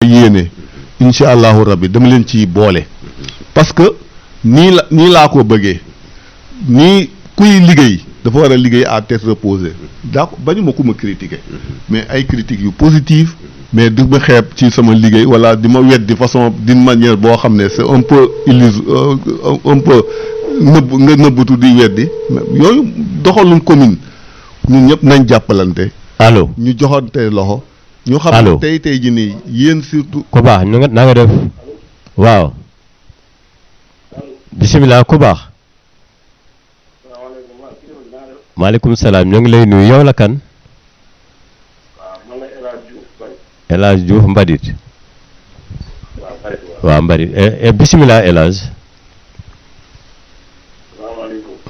yéene incha allahu rabbi dama leen ciy boole parce que nii laa ko bëggee nii kuy liggéey dafa war a liggéey à tête reposée daa bañu ma ku ma critiquer mais ay critiques yu positive mais du ma xeeb ci sama liggéey wala di ma weddi façon d'une manière boo xam ne c'est un peu un peu nga nëbbatu di weddi yooyu doxalul commune ñun ñëpp nañ jàppalante. allo ñu joxante loxo. ñu xam ne tey ji nii yéen surtout. ku baax na nga def waaw bisimilah ku baax. maaleykum salaam ñoo ngi lay nuyu yow la kan. El Hadj Diouf Mbadit. waaw Mbadit bisimilah El Hadj.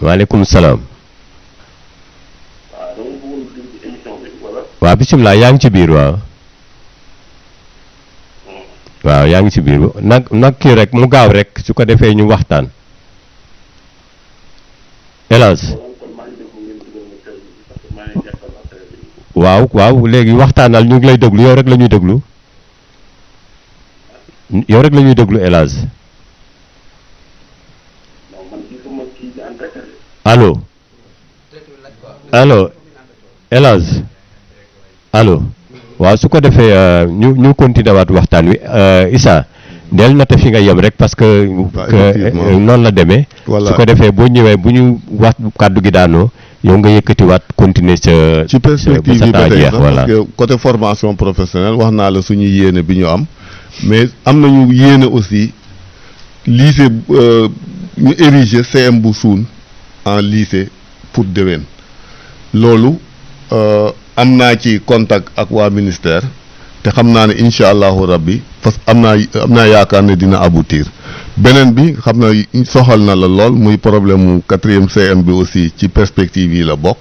maaleykum salaam. waaw bisimilah yaa ngi ci biir waaw. waaw yaa ngi ci biir nag kii rek mu gaaw rek su ko defee ñu waxtaan. El Hadj. waaw léegi waxtaanal ñu ngi lay déglu yow rek la ñuy déglu. yow rek la ñuy déglu El Hadj. allo. allo El Hadj. allo. waaw su ko defee ñu continuer waat waxtaan wi Issa del na te fi nga yem rek parce que noonu la demee. su ko defee boo ñëwee bu ñu wax kàddu gi daanoo yow nga yëkkatiwaat continuer sa. ci perspective yi ba tey sax parce que côté formation professionnelle wax naa la suñu yéene bi ñu am mais am nañu yéene aussi lycée ñu ériger CM bu Suun en lycée pour déwén loolu. am naa ci contact ak waa ministère te xam naa ne incha allahu rabbi parce que am naa yaakaar ne dina aboutir beneen bi xam na soxal na la lool muy problème mu 4e CM bi aussi ci perspective yi la bokk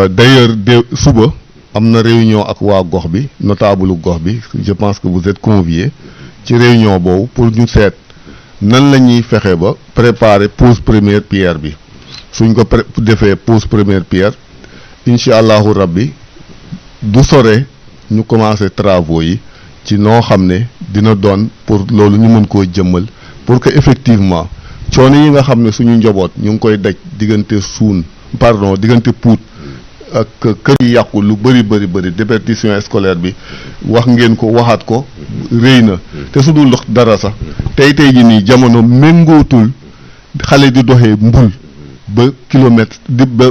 d'ailleurs suba am na réunion ak waa gox bi notable gox bi je pense que vous êtes conviés ci réunion boobu pour ñu seet nan la ñuy fexe ba préparer pose première pierre bi suñ ko defee pose première pierre incha allahu rabbi du sore ñu commencé travaux yi ci noo xam ne dina doon pour loolu ñu mën koo jëmmal pour que effectivement coono yi nga xam ne suñu njaboot ñu ngi koy daj diggante diggante Pout ak kër yi yàqu lu bëri déperdition scolaire bi wax ngeen ko waxaat ko rëy na te su dul dara sax tey ji nii jamono méngootul xale di doxee mbul ba kilomètre di ba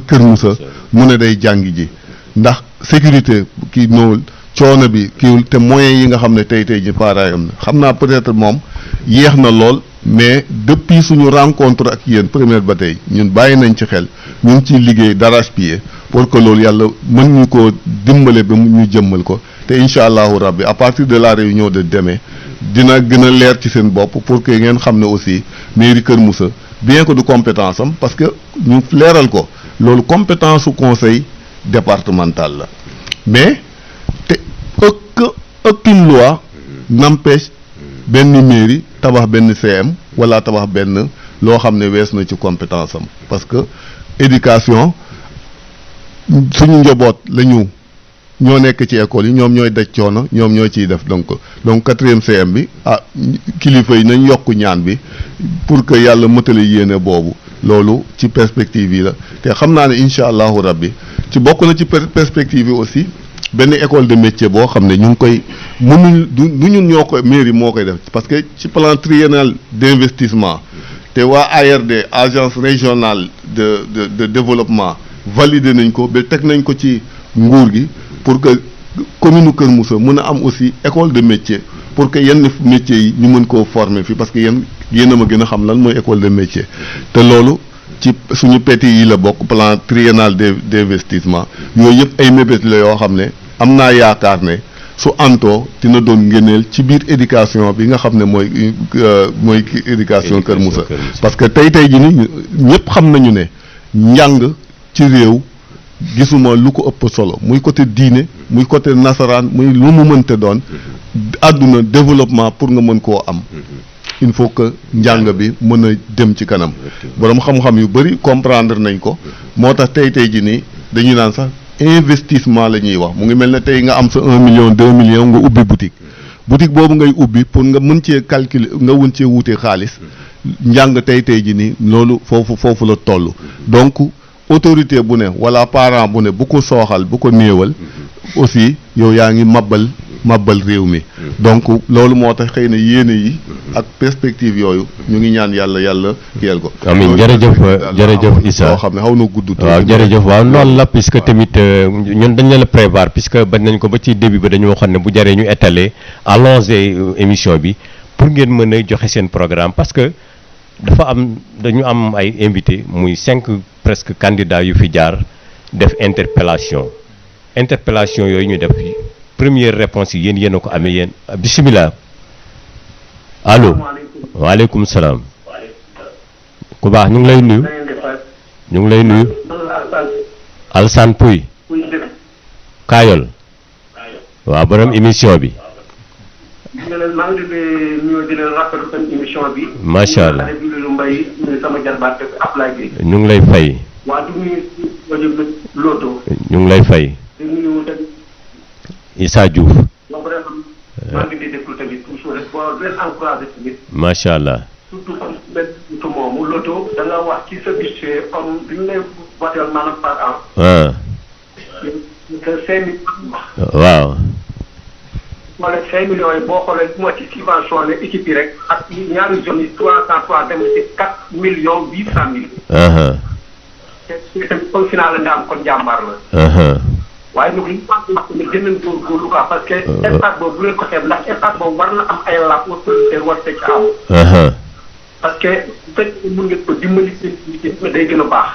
Kër Moussa mu ne day jàngi ji ndax sécurité kii noonu coono bi kiiwul te moyens yi nga xam ne tey ji parents am na xam naa peut-être moom yéex na lool mais depuis suñu rencontre ak yéen première ba tey ñun bàyyi nañ ci xel ñu ngi ciy liggéey d'arrache-pied pour que loolu yàlla mën ñu ko dimbale ba ñu jëmmal ko te incha allahu rabbi à partir de la réunion de demain dina gën a leer ci seen bopp pour que ngeen xam ne aussi mairie Kër Moussa bien que du compétence am parce que ñu leeral ko loolu compétence su conseil départemental la mais te aucune loi n'empêche benn mairie tabax benn CM wala tabax benn loo xam ne wees na ci compétence am parce que éducation suñu njaboot la ñoo nekk ci école yi ñoom ñooy daj coono ñoom ñoo ciy def donc 4e CM bi kilifa yi nañ yokk ñaan bi pour que yàlla mëtale yéene boobu loolu ci perspective yi la te xam naa ne incha allahu rabbi ci bokk na ci perspective yi aussi benn école de métier boo xam ne ñu ngi koy mënuñ du ñun ñoo koy mairie moo koy def parce que ci plan triennal d'investissement te waa ARD agence régionale de développement validé nañ ko ba teg nañ ko ci nguur gi pour que commune Kër Moussa mën a am aussi école de métier pour que yenn métiers yi ñu mën koo former fii parce que yéen a ma gën a xam lan mooy école de métier te loolu ci suñu PTI yi la bokk plan triennal d'investissement yooyu yëpp ay mébét la yoo xam ne am naa yaakaar ne su antoo dina doon ngëneel ci biir éducation bi nga xam ne mooy éducation Kër Moussa parce que tey ji ni ñëpp xam nañu ne njàng ci réew gisuma lu ko ëpp solo muy côté diine muy côté nasaraan muy lu mu mënte doon àdduna développement pour nga mën koo am il faut que njàng bi mën a dem ci kanam borom xam-xam yu bëri comprendre nañ ko moo tax tey ji nii dañuy naan sax investissement la ñuy wax mu ngi mel ne tey nga am sa 1 million 2 millions nga ubbi boutique boutique boobu ngay ubbi pour nga mën cee calculer nga mën cee wutee xaalis njàng tey ji ni loolu foofu la toll donc autorité bu ne wala parent bu ne bu ko sooxal bu ko néewal aussi yow yaa ngi mabbal réew mi donc loolu moo tax xëy na yéene yi ak perspective yooyu ñu ngi ñaan yàlla kiyal ko amiin jërëjëf Issa loo xam ne xaw na gudd waaw jërëjëf waaw noonu la puisque tamit ñun dañ leen a prévoir puisque bañ nañ ko ba ci début ba dañu waxoon ne bu jaree ñu étaler allonger émission bi pour ngeen mën a joxe seen programme parce que dañu am ay invité muy 5 presque candidats yu fi jaar def interpellation yooyu ñu def première réponse yi yéen a ko amee yéen bisimilah allo waaleykum salaam ku baax ñu ngi lay nuyu Alsane Pouy Kaayol waaw borom émission bi maa ngi leen di nuyu di leen rafetlu seen émission bi. macha allah sama jarbaat Ablaye Gueye. ñu ngi lay fay. waa du nuyu Loto. ñu ngi lay fay. di nuyu tamit. Issa Diouf. donc vraiment maa ngi di déglu tamit toujours rek boo leen encouragé tamit. macha allah. surtout comme benn moomu Loto da nga wax ci sa budget comme bi ñu lay wateel maanaam par an. que 5 000. waaw. wala 5 millions yi boo xoolee moo ci subventionné équipe yi rek ak ñaari zones yi 303 dem ci 4 millions 800 mille. te tamit comme final la nga am kon jàmbaar la. waaye nag li ñu wax ne gën nañ góorgóorlu quoi parce que. stade boobu bu leen ko xeeb ndax stade boobu war na am ay lapp war producteur war ci am. parce que bu fekkee mën ngeen ko dimbali day gën a baax.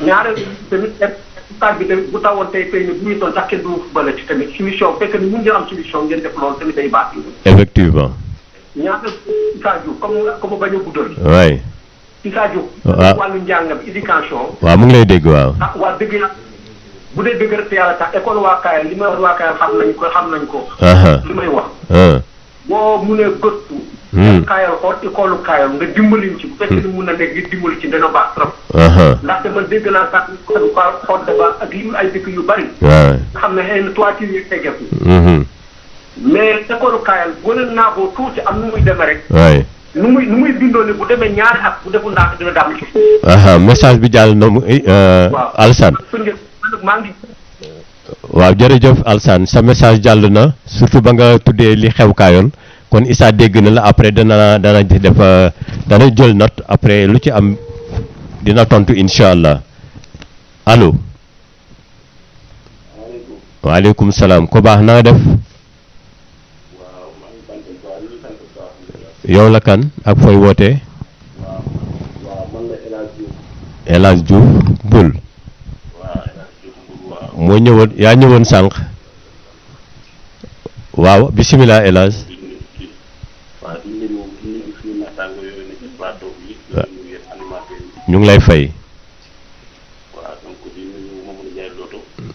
ñaareel tamit. stade bi tamit bu tawoon tey ni bu ñu doon sax kenn du football ci tamit solution fekk ni mun ngeen am solution ngeen def loolu tamit day baax. effectivement. ñaata Issa Diouf comme bañ a guddal. waay. Issa Diouf. waaw wàllu njàng bi éducation. waaw mu ngi lay dégg waaw. ah waa dëgg yàlla bu dee dëgg rek te yàlla tax école waa Kaayal li may wax waa Kaayal xam nañ ko. li may wax. boo munee gëstu. Kaayal xool école Kaayal nga dimbali ci bu fekkee ni mun na nekk nga dimbali ci dana baax trop. ndaxte man dégg naa sax xool ba ak li ay dëkk yu bari. nga xam ne xëy na toiture yi teggeeku. mais école Kaayal boo leen naaboo tuuti am nu muy demee rek. nu muy bindoo ne bu demee ñaari at bu defu ndànk dina daal ci. message bi jàll na mu. Alsane. waaw jërëjëf Alsane sa message jàll na surtout ba nga tuddee li xew Kaayoon kon Issa dégg na la après dana jël note après lu ci am dina tontu incha allah allo. waaleykum salaam ko baax na nga def. yow la kan ak fooy wootee. El Hadj Diouf Bul. moo ñëwoon yaa ñëwoon sànq. waaw bisimilah El Hadj. ñu ngi lay fay.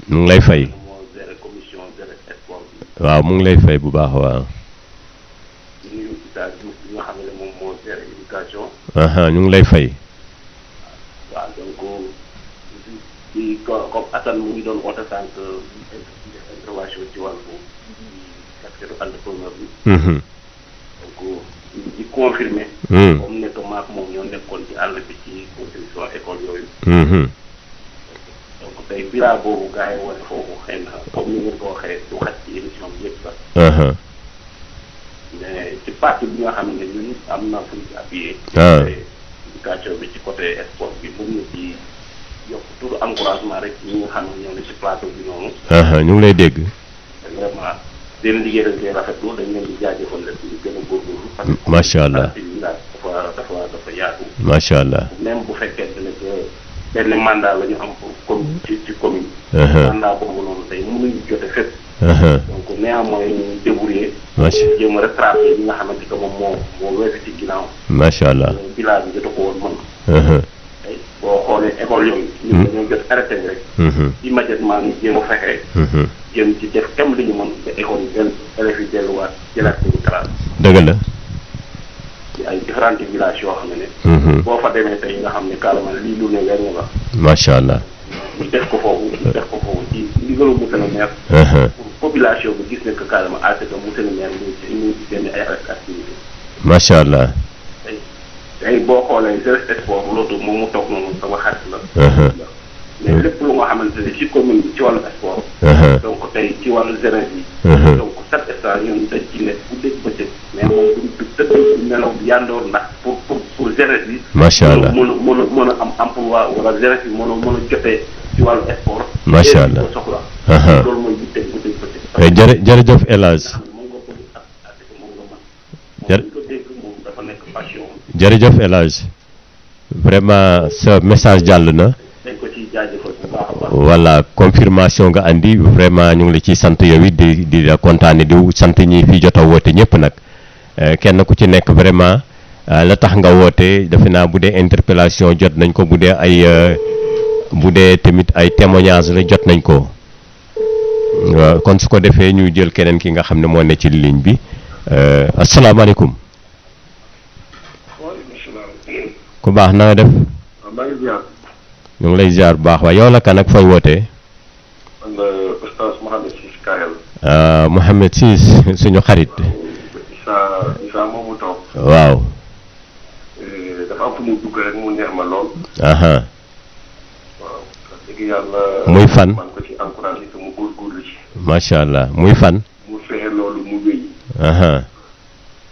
ñu ngi lay fay. waaw mu ngi lay fay bu baax waaw. ñu ngi lay fay. waaw donc di comme Assane mu ngi doon woote sànq intervention ci wàllu casquette entrepreneur bi. donc di confirmer. comme ne que maak moom ñoo nekkoon ci àll bi ci construction école yooyu. donc tey biraa boobu gars yi wane foofu xëy na comme ni ngeen ko waxee du xaj ci émission bi yëpp sax. mais ci partie bi nga xam ne ñun am na fu ñu ci appuyé. éducation bi ci côté sport bi mën na ci yokk tout encouragement rek ñi nga xam ne ñoo ne ci plateau bi noonu. ñu ngi lay dégg. vraiment seen liggéey dañ koy rafetlu dañ leen di jaajëfal rek ñu gën a góorgóorlu. parce que macha allah dafa yaatu. macha allah même bu fekkee ne que benn mandat la ñu am pour commune ci commune. mandat boobu noonu tey mënuñu jote fépp. donc néanmoins ñu débrouiller. macha allah jéem a rattrapé ñi nga xamante que moom moo weesu ci ginnaaw. macha allah bilan bi jot a ko woon mën. tey boo xoolee école yooyu. ñun dañoo jot arrêté rek. immédiatement ñu jéem a fexe. jéem ci def kem li ñu mën ba école yi élèves yi delluwaat jëlaat seen classe. dëgg la. ci ay différentes villages yoo xam ne. boo fa demee tey nga xam ne carrément lii lu ne weñ la. macha allah. ñu def ko foofu ci ndigalu monsieur le maire. pour population bi gis nañ ko carrément à ce que monsieur le maire ñu ngi seen ay activité. macha allah. tey boo xoolee jeunesse sport loolu moom mu toog noonu sama xarit la. mais lépp lu nga xamante ne ci commune bi ci wàllu sport. donc tey ci wàllu jeunesse yi. donc chaque instant ñun dañ ci nekk bu dégg bëccëg. mais moom du tëdd nelaw bi yandoor ndax pour jeunesse yi. macha allah mën a am emploi wala jeunesse yi mën a jotee ci wàllu sport. macha allah soxla. loolu mooy bu dégg bëccëg. jërëjëf El Hadj. jërëjëf El Hadj vraiment sa message jàll na. voilà confirmation nga andi vraiment ñu ngi la ciy sant yow it di la kontaane di sant ñi fi jot a woote ñëpp nag kenn ku ci nekk vraiment la tax nga woote defe naa bu dee interpellation jot nañ ko bu dee tamit ay témoignage la jot nañ ko waaw kon su ko defee ñu jël keneen ki nga xam ne moo ne ci ligne bi asalaamaaleykum. ku baax na nga def. ñu ngi lay ziar bu baax waaye yow la kan ak fooy wootee. man la Oustaz Mouhamed Ciss Kayal. Mouhamed Ciss suñu xarit. Issa moomu toog. waaw. dafa am fu mu dugg rek mu neex ma lool. waaw. dëgg yàlla. muy fan. man ko ci encouragé te mu góorgóorlu ci. macha allah muy fan. mu fexe loolu mu wéy.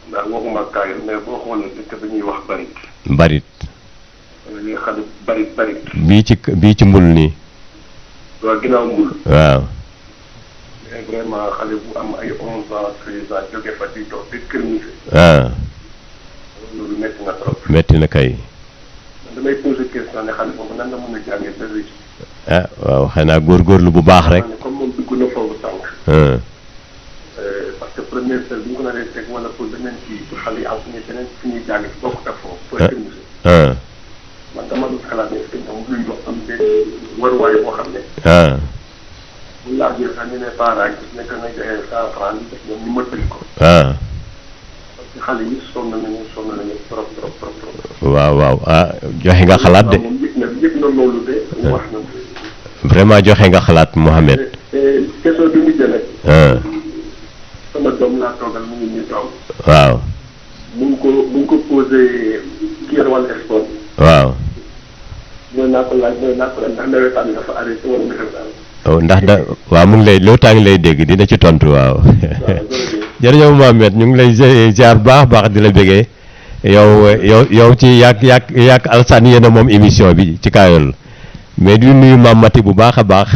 ndax waxuma Kayal mais boo xoolee dëkk bi ñuy wax Barit. Barit. li nga xam ne Barit. bii ci mbul nii. waaw ginnaaw mbul. waaw. mais vraiment xale bu am ay 11 ans 13 ans jóge fa di toog te kër mi fi. loolu métti na trop. métti na kay. man damay posé question ne xale boobu nan la mën a jàngee ba léegi. waaw xanaa góorgóorlu bu baax rek. comme moom dugg na foofu sànq. parce que première seule bu ñu ko naree teg wala pour beneen kii pour xale yi am fu ñuy jàng bokkut ak foofu. pour kër mi fi. man dama doon xalaat ne est-ce que ñoom luñ wax am benn waruwaay boo xam ne. bu laajee sax ñu ne parents yi gis ne que nga joxe 100 francs ñu def ñoom ñu mëttali ko. parce que xale yi sonn nañu trop. waaw joxe nga xalaat de. moom yëg na loolu de. wax na vraiment joxe nga xalaat Mouhamed. question bi mu jëlee. sama doom laa toogal mu ngi ñu toog. waaw. mu ngi ko posé kii yor wàllu sport. waaw. ñooñu naa ko laaj ndax nawetaan bi dafa arrêté wala nawetaan. waaw mu ngi lay loo taa ngi lay dégg dina ci tontu waaw. jërëjëf Mohamed ñu ngi lay ziar baax di la bëggee yow ci yàgg Alsane yéen a moom émission bi ci Kayal mais di nuyu Mame Mati bu baax a baax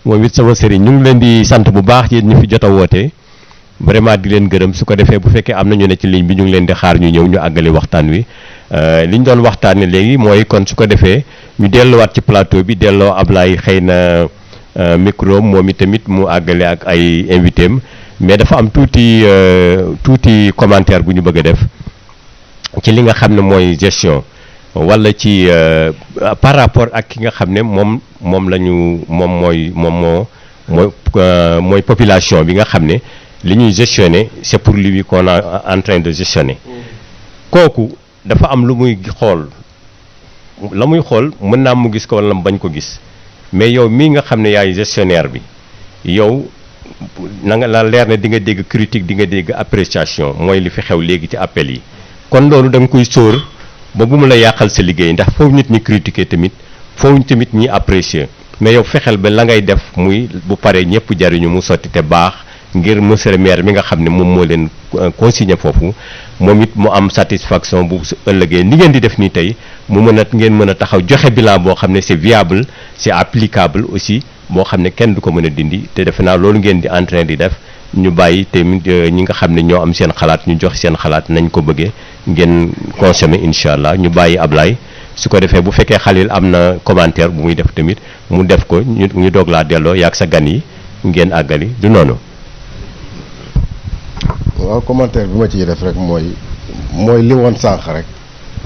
moom it sama sëriñ ñu ngi leen di sant bu baax ci ñu fi jot a woote vraiment di leen gërëm su ko defee bu fekkee am na ñu ne ci ligne bi ñu ngi leen di xaar ñu ñëw ñu àggali waxtaan wi li ñu doon waxtaanee léegi mooy kon su ko defee ñu delluwaat ci plateau bi delloo Ablaye xëy na micro moom i tamit mu àggale ak ay invité am mais dafa am tuuti commentaire bu ñu bëgg a def ci li nga xam ne mooy gestion wala ci par rapport ak ki nga xam ne moom la ñu mooy population bi nga xam ne li ñuy gestionner c'est pour lui qu'on est en train de gestionner kooku dafa am lu muy xool la muy xool mën naa mu gis ko wala mu bañ ko gis mais yow mii nga xam ne yaay gestionnaire bi yow na nga la leer ne di nga dégg critique di nga dégg appréciation mooy li fi xew léegi ci appel yi kon loolu da nga koy sóor ba bu mu la yàqal sa liggéey ndax foofu nit ñi critiquer tamit foofu tamit ñi apprécier mais yow fexeel ba la ngay def muy bu paree ñëpp jariñu mu sotti te baax ngir monsieur le maire mi nga xam ne moom moo leen consigné foofu moom it mu am satisfaction bu ëllëgee ni ngeen di def nii tey ngeen mën a taxaw joxe bilan boo xam ne c'est viable c'est applicable aussi boo xam ne kenn du ko mën a dindi te defe naa loolu ngeen di en train di def ñu bàyyi te ñi nga xam ne ñoo am seen xalaat ñu jox seen xalaat nañ ko bëggee ngeen consommer incha allah ñu bàyyi Ablaye su ko defee bu fekkee Khalil am na commentaire bu muy def tamit mu def ko ñu doog laa delloo yaag sa gan yi ngeen àggali du noonu. waaw commentaire bi ma ciy def rek mooy li woon sànq rek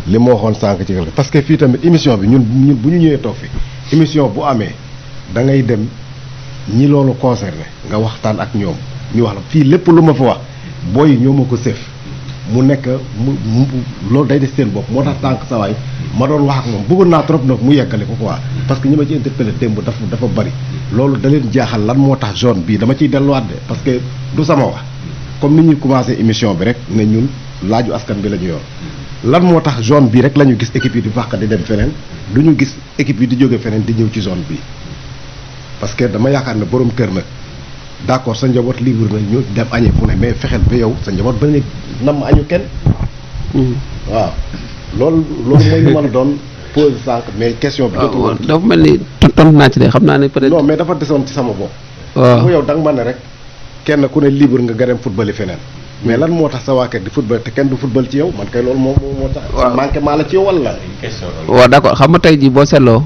li ma waxoon sànq ci parce que fii tamit émission bi ñun bu ñu ñëwee toog fi émission bu amee da ngay dem ñi loolu concerné nga waxtaan ak ñoom ñu wax la fii lépp lu ma fa wax booy ñoo ma ko sëf mu nekk mu loolu day def seen bopp moo tax tànk sawaay ma doon wax ak moom bëggoon naa trop nag mu yeggale ko quoi parce que ñi ma ci interpellé démb dafa bari loolu da leen jaaxal lan moo tax zone bii dama ciy delluwaat de parce que du sama wax comme ni ñuy commencé émission bi rek ne ñun laaju askan bi la ñu yor lan moo tax zone bii rek la ñu gis équipe yi di fàq di dem feneen du ñu gis équipe yi di jóge feneen di ñëw ci zone bii parce que dama yaakaar ne borom kër nag d'accord sa njaboot libre na ñu dem añee fu ne mais fexeel ba yow sa njaboot ba ne nam añu kenn waaw loolu mooy lu mën a doon pose sànq mais question bi dafa mel ni tontu naa ci de xam naa ne peut-être non mais dafa desoon ci sama bopp waaw mu yow da nga ma ne rek kenn ku ne libre nga dem football yi feneen mais lan moo tax sa waa kër di football te kenn du football ci yow man kay loolu moo tax manqué maa la ci yow wala waaw d'accord xam nga tey jii boo seetloo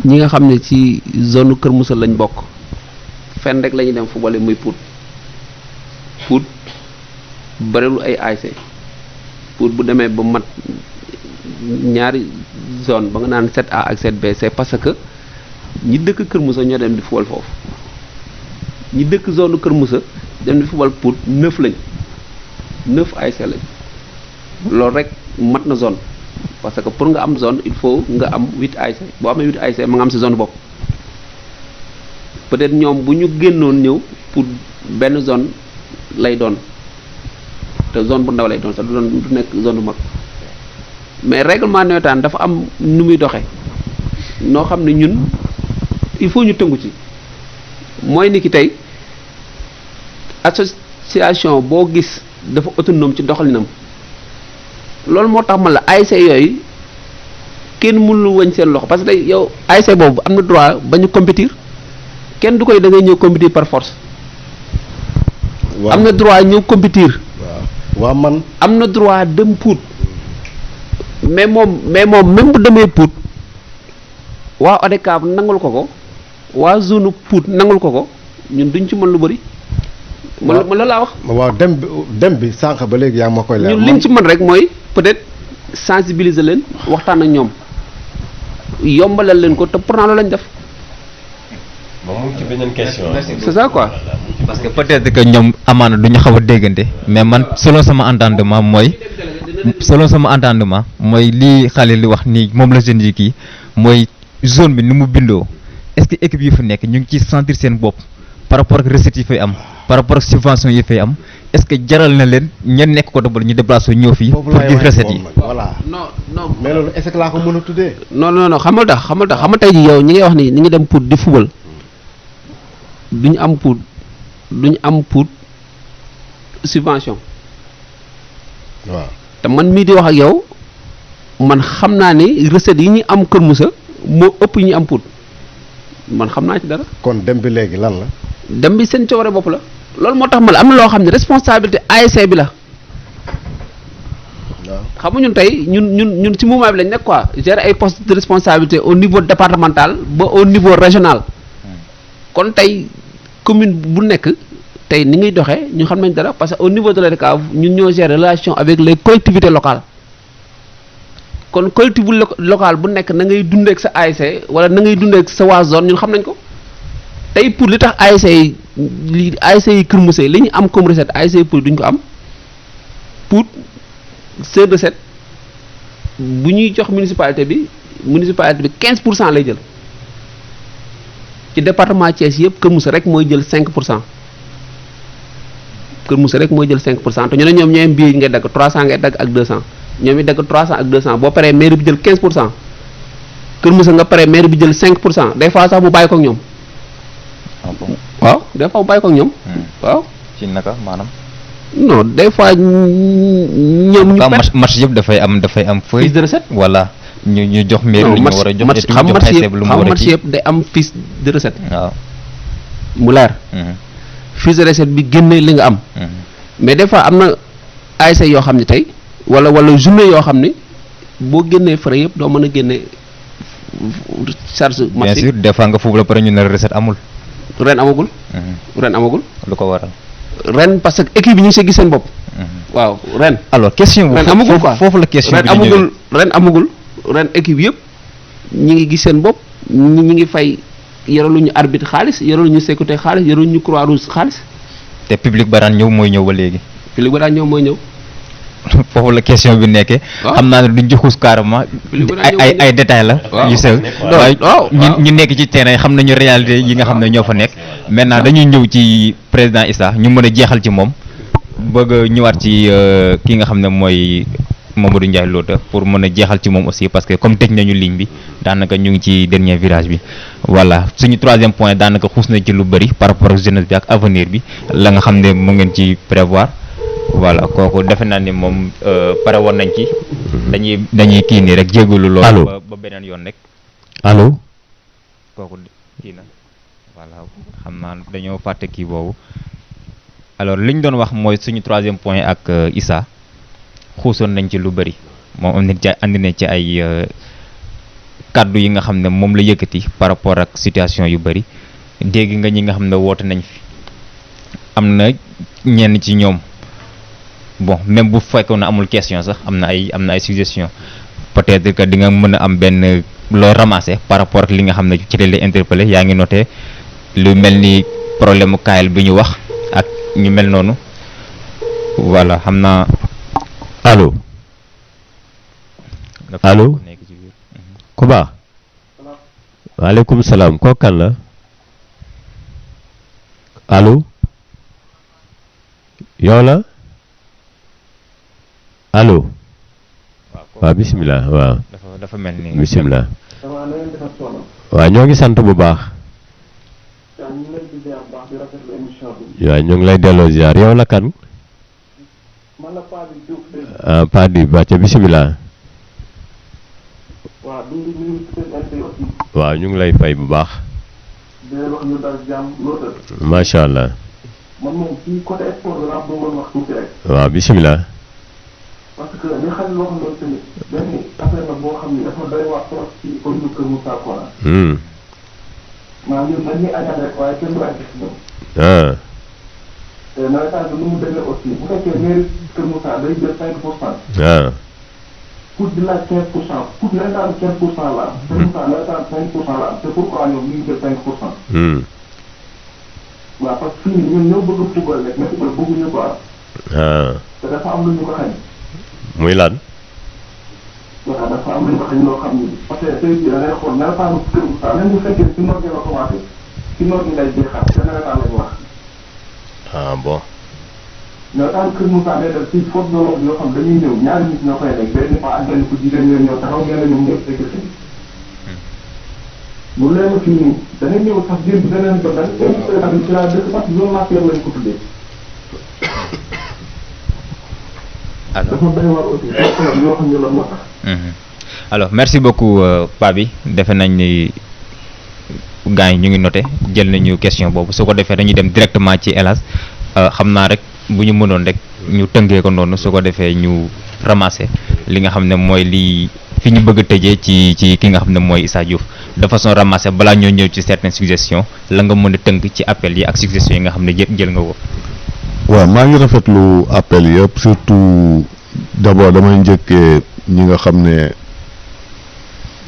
ñi nga xam ne ci zone Kër Moussa lañ bokk fenn rek la ñuy dem football yi muy Pout bëriwul ay ASC Pout bu demee ba mat ñaari zone ba nga naan 7A ak 7B c'est parce que ñi dëkk Kër Moussa ñoo dem di football foofu ñi dëkk zone Kër Moussa dem di football Pout 9 lañ 9 ASC lañ loolu rek mat na zone parce que pour nga am zone il faut nga am 8 ASC boo amee 8 ASC ma nga am si zone bopp peut-être ñoom bu ñu génnoon ñëw pour benn zone lay doon te zone bu ndaw lay doon sax du nekk zone bu mag mais règlement nawetaan dafa am nu muy doxee noo xam ne ñun il faut ñu tënku ci mooy ni ki tey association boo gis dafa autonome ci doxalinam loolu moo tax ma la ASC yooyu kenn mënul wañ seen loxo parce que tey yow ASC boobu am na droit ba ñu compétir kenn du koy da ngay ñëw compétir par force. am na droit ñëw compétir. waaw man. am na droit dem Pout mais moom même bu demee Pout waa ODCAV nangul ko waa zone Pout nangul ko ñun duñ ci mën lu bëri. ma la laa wax. waaw dem bi sànq ba léegi yaa ma koy leer. ñun liñ ci mën rek mooy peut-être sensibiliser leen waxtaan ak ñoom yombalal leen ko te pourtant loolu lañ def. moom ci beneen question. c'est ça quoi. parce que peut-être que ñoom amaana du ñu xaw a déggante mais man selon sama entendement mooy lii xale li wax nii moom la jeunes yi kii mooy zone bi ni mu bindoo est-ce que équipe yi fa nekk ñu ngi ciy sentir seen bopp par rapport ak recettes yi fay am par rapport ak subventions yi fay am est-ce que jaral na leen ñen nekk ko dabal ñu déplacé ñëw fii pour gis recettes yi. voilà non mais loolu est-ce que laa ko mën a tuddee. non xam nga tey jii yow ñi ngay wax ni ñi ngi dem pour di football duñu am pour subvention. waaw te man mii di wax ak yow man xam naa ni recettes yi ñu am Kër Moussa moo ëpp yi ñu am Pout man xam naa ci dara. kon dem bi léegi lan la. dem bi seen coobare bopp la loolu moo tax ma la am na loo xam ne responsabilité ASC bi la. waaw xam nga ñun tey ñun ci mouvement bi lañ nekk quoi gérer ay postes de responsabilité au niveau départemental ba au niveau régional. kon tey commune bu nekk tey ni ngay doxee ñu xam nañ dara parce que au niveau de l'ODCAV ñun ñoo gérer relation avec les collectivités locales kon collectivité locale bu nekk na ngay dundee ak sa ASC wala na ngay dundee ak sa waa zone ñun xam nañ ko tey pour li tax ASC yi Kër Moussa li ñu am comme recette ASC pour duñ ko am pour ces recettes bu ñuy jox municipalité bi 15% lay jël. ci département Thiès yëpp Kër Moussa rek mooy jël 5% Kër Moussa rek mooy jël 5% te ñu ne ñoom ñooy billet ngay dagg 300 ngay dagg ak 200 ñoom it dagg 300 ak 200 boo paree mairie bi jël 15% Kër Moussa nga paree mairie bi jël 5% des fois sax mu bàyyi ko ak ñoom. ah bon waaw des fois mu bàyyi ko ak ñoom. waaw. ci naka maanaam. non des fois ñoom. ñu match yëpp dafay am feuille de recette voilà. ñu jox mairie lu ñu war a jox xam match yëpp day am fiche de recette. waaw mu leer. fiche de recette bi génne li nga am. mais des fois am na ASC yoo xam ne tey wala journée yoo xam ne boo génnee frais yëpp doo mën a génne charge. bien sûr des fois nga foofu la pare ñu ne recette amul. ren amagul. lu ko waral. ren parce que équipe yi ñu ngi see gis seen bopp. waaw ren. alors question ren amagul quoi foofu la question bi ren amagul. ren équipe yëpp ñi ngi gis seen bopp ñi ngi fay yoraluñu arbitre xaalis yoraluñu sécurité xaalis yoraluñu croix rouge xaalis. te public ba daan ñëw mooy ñëw ba léegi. public ba daan ñëw mooy ñëw. foofu la question bi nekkee. xam naa ne duñ joxus carrément ay détails la. yu sew waaye ñu nekk ci terrain xam nañu réalité yi nga xam ne ñoo fa nekk. maintenant dañuy ñëw ci président Issa ñu mën a jeexal ci moom bëgg a ñëwaat ci ki nga xam ne mooy Mamadou Ndiaye Lota pour mën a jeexal ci moom aussi parce que comme tëj nañu ligne bi daanaka ñu ngi ci dernier virage bi. voilà suñu troisième point daanaka xuus na ci lu bëri par rapport ak jeunesse bi ak avenir bi la nga xam ne mu ngeen ci prévoir. voilà kooku defe naa ni moom pare woon nañ ci. dañuy kii nii rek jégalu loolu. ba beneen yoon rek. allo. kooku kii na voilà xam naa dañoo fàtte kii boobu. alors li ñu doon wax mooy suñu troisième point ak Issa xuusoon nañ ci lu bëri moom andi na ci ay kaddu yi nga xam ne moom la yëkkati par rapport ak situation yu bëri dégg nga ñi nga xam ne woote nañ fi am na ñenn ci ñoom. bon même bu fekkoon na amul question sax am na ay suggestion peut-être que di nga mën a am benn loo ramasser par rapport ak li nga xam ne ci lay interpellé yaa ngi noté lu mel ni problème mu kaayal bi ñu wax ak ñu mel noonu voilà xam naa. allo. allo. ku baax. waaleykum salaam kooku kan la. allo. yow la. allo. waaw bisimilah waaw. dafa mel ni. bisimilah. waaw ñoo ngi sant bu baax. waaw ñu ngi lay delloo ziar yow la kan. ah Paa di Bacca bisimilah. waaw ñu ngi lay fay bu baax. macha allah. waaw bisimilah. parce que li xam loo xam ne tamit benn affaire la boo xam ne dafa doy waar trop ci commune Kër Moussa Kora. maanaam ñun dañuy añal rek waaye kenn du ay gis ñoom. te nawetaan bi nu mu demee aussi bu fekkee mairie Kër Moussa day jël 5%. pour di laaj 15%. pour nawetaan 15% la am. Kër Moussa nawetaan 5% la am te pourquoi ñoom ñu ngi jël 5%. waaw parce que fii nii ñun ñoo bëgg football rek mais football bëgguñu ko am. te dafa am lu ñu ko xañ. muy lan. waaw dafa am lu ñu ko xañ loo xam ni parce que tey jii da ngay xool nawetaanu Kër Moussa même bu fekkee si noor gi la commencé si noor gi lay jeexal te nawetaan lañu wax. bon. nawetaanu Kër Moussa day def si force de l'ordre yoo xam dañuy ñëw ñaari nit ñoo koy nekk benn paa ak benn ku jigéen ñoo ñëw taxaw ngeen ñoom ñëpp fekk si. bu leen fii nii da ngay ñëw sax biir bi beneen jot rek tamit ci laa dëkk parce que zone matière lañ ko tuddee. alors merci beaucoup Pa bi defe nañ ni gars yi ñu ngi noté jël nañu question boobu su ko defee dañuy dem directement ci Elas xam naa rek bu ñu mënoon rek ñu tënkee ko noonu su ko defee ñu ramasser li nga xam ne mooy lii fi ñu bëgg a tëjee ci ki nga xam ne mooy Issa Diouf de façon ramassée balaa ñoo ñëw ci certaines suggestions la nga mën a tënk ci appel yi ak suggestions yi nga xam ne yëpp jël nga ko. waaw maa ngi rafetlu appel yëpp surtout d'abord damay njëkkee ñi nga xam ne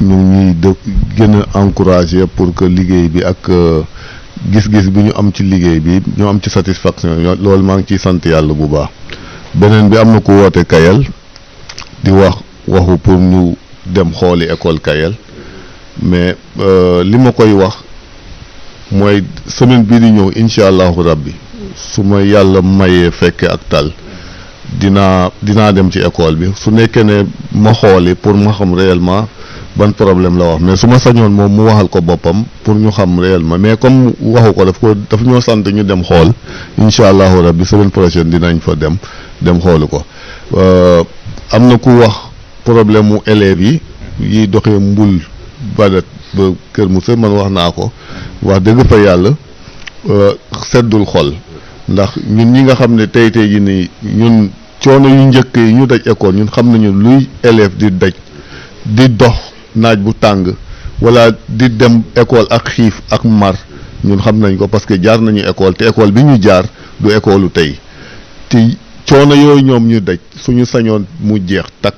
ñu ngi ñuy gën a encourager pour que liggéey bi ak gis-gis bi ñu am ci liggéey bi ñu am ci satisfaction loolu maa ngi ciy sant yàlla bu baax. beneen bi am na ku woote Kayel di waxu pour ñu dem xooli école Kayel mais li ma koy wax mooy semaine bii di ñëw incha allahu rabbi su ma yàlla mayee fekke ak tal dinaa dem ci école bi su nekkee ne ma xooli pour ma xam réellement ban problème la wax mais su ma sañoon moom mu waxal ko boppam pour ñu xam réellement mais comme waxu ko daf ñoo sant ñu dem xool incha allahu rabbi semaine prochaine dinañ fa dem xooli ko am na ku wax problème mu élèves yi doxee mbul badat ba Kër Moussa man wax naa ko wax dëgg fa yàlla seddul xol ndax ñun ñi nga xam ne tey ji nii ñun coono yu njëkk yi ñu daj école ñun xam nañu luy élève di daj di dox naaj bu tàng wala di dem école ak xiif ak mar ñun xam nañ ko parce que jaar nañu école te école bi ñu jaar du école u tey te coono yooyu ñoom ñu daj suñu sañoon mu jeex takk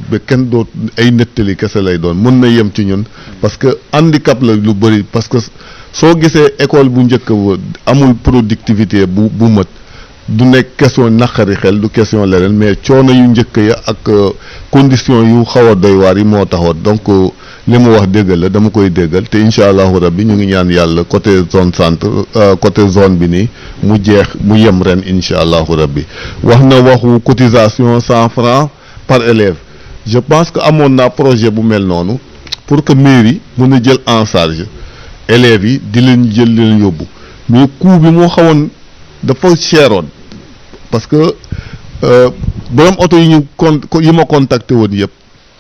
ba kenn doot ay nettali kese lay doon mën na yem ci ñun parce que handicap la lu bëri parce que soo gisee école bu njëkk ba amul productivité bu mët du nekk question naqari xel du question leneen mais coono yu njëkk ya ak condition yu xaw a doy waar yi moo taxoon donc li mu wax déggal la dama koy déggal te incha allahu rabbi ñu ngi ñaan yàlla côté zone centre côté zone bi nii mu jeex mu yem ren incha allahu rabbi wax na waxu cotisation 100 francs par élève je pense que amoon naa projet bu mel noonu pour que mairie mën a jël en charge élèves yi di leen jël leen yóbbu mais coût bi moo xawoon dafa cheroon parce que borom oto yi yi ma contacté woon yëpp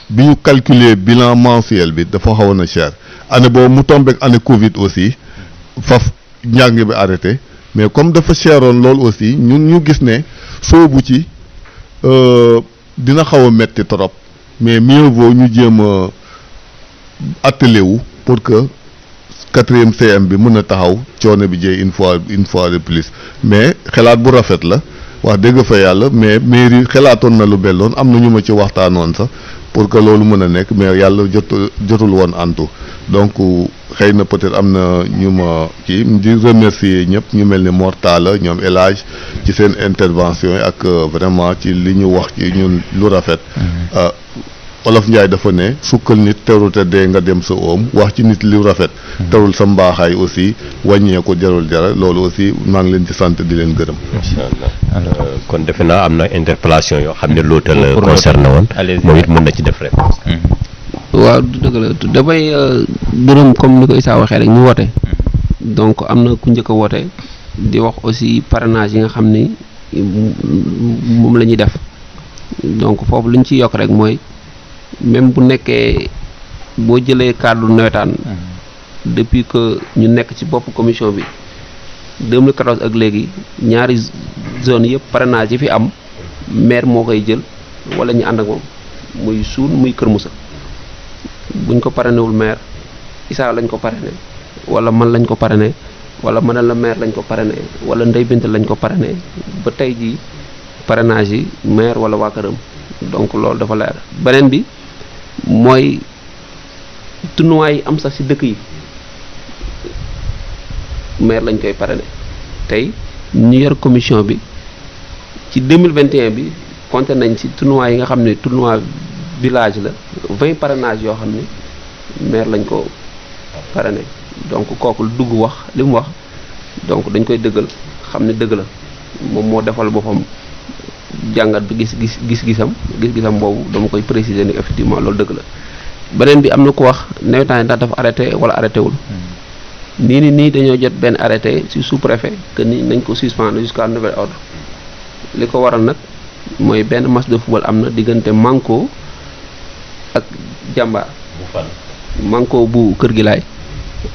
bi ñu calculer bilan mensuel bi dafa xawoon a cher année boobu mu tombé ak année Covid aussi faf njàng bi arrêté mais comme dafa cheroon loolu aussi ñun ñu gis ne soobu ci dina xaw a metti trop mais mieux vaut ñu jéem a attelé wu pour que 4e CM bi mën a taxaw coono bi jëy une fois de plus mais xalaat bu rafet la wax dëgg fa yàlla mais mairie xalaatoon na lu belloon am na ñu ma ci waxtaanoon sax pour que loolu mën a nekk mais yàlla jotul woon antu donc xëy na peut-être am na ñu ma kii di remercier ñëpp ñu mel ni Mor Talla ñoom El Hadj ci seen intervention yi ak vraiment ci li ñu wax ci ñun lu rafet Olof Njaay dafa ne sukkal nit terul te dee nga dem sa oom wax ci nit lu rafet terul sa mbaaxaay aussi wàññee ko jarul jara loolu aussi maa ngi leen ci sant di leen gërëm. incha allah kon defe naa am na interpellation yoo xam ne loolu la concerné woon moom it mën na ci def réponse. waaw dëgg la damay gërëm comme ni ko Issa waxee rek ñu woote donc am na ku njëkk a woote di wax aussi parrainage yi nga xam ni moom la ñuy def donc foofu li ñu ciy yokk rek mooy même bu nekkee boo jëlee cadre nawetaan depuis que ñu nekk ci bopp commission bi 2014 ak léegi ñaari zone yëpp parrainage yi fi am maire moo koy jël wala ñu ànd ak moom muy Suun muy Kër Moussa buñ ko parrainé wul maire Issa lañ ko parrainé wala man lañ ko parrainé wala man la maire lañ ko parrainé wala Ndey Bint lañ ko parrainé ba tey jii parrainage yi maire wala waa këram donc loolu dafa leer beneen bi mooy tournoi yi am sax ci dëkk yi maire lañ koy parrainé tey ñu yor commission bi ci 2021 bi compté nañ ci tournoi yi nga xam ne tournoi village la 20 parrainage yoo xam ne maire lañ ko parrainé donc kooku lu dugg wax li mu wax donc dañ koy dëggal xam ne dëgg la moom moo defal boppam jàngat bi gis-gisam boobu dama koy préciser ni effectivement loolu dëgg la beneen bi am na ku wax nawetaan ndax dafa arrêté wala arrêté wul nii dañoo jot benn arrêté ci sous-préfet que ni nañ ko suspendre jusqu'à nouvel ordre li ko waral nag mooy benn match de football am na diggante Manko ak Jàmbaar Manko bu Kër Gilaay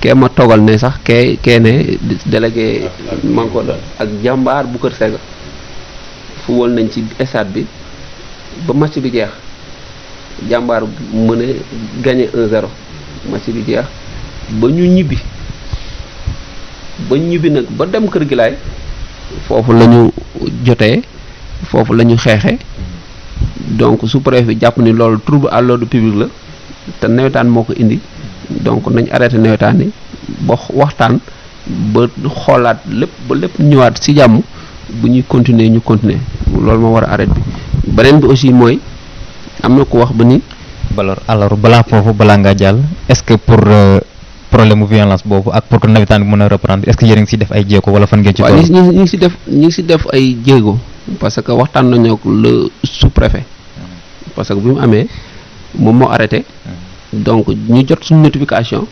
kee ma toogal ne sax kee ne délégué Manko la ak Jàmbaar bu Kër Sega football nañ ci stade bi ba match bi jeex Jàmbaar mën a gagné 1-0 match bi jeex ba ñu ñibbi nag ba dem Kër Gilaay foofu la ñu jotee foofu la ñu xeexee donc sous-préfet jàpp ni loolu trouble à l'ordre public la te nawetaan moo ko indi donc nañ arrêté nawetaan yi ba waxtaan ba xoolaat lépp ba lépp ñëwaat ci jàmm bu ñuy continuer ñu continuer loolu moo war a arrêté bi beneen bi aussi mooy am na ko wax ba ni. alors balaa foofu balaa ngaa jàll est-ce que pour problème mu violence boobu ak pour que nawetaan bi mën a reprendre est-ce que yéen a ngi si def ay jéego wala fan ngeen ci toll. ñu ngi si def ay jéego parce que waxtaan nañu ak le sous-préfet parce que bi mu amee moom moo arrêté donc ñu jot suñu notification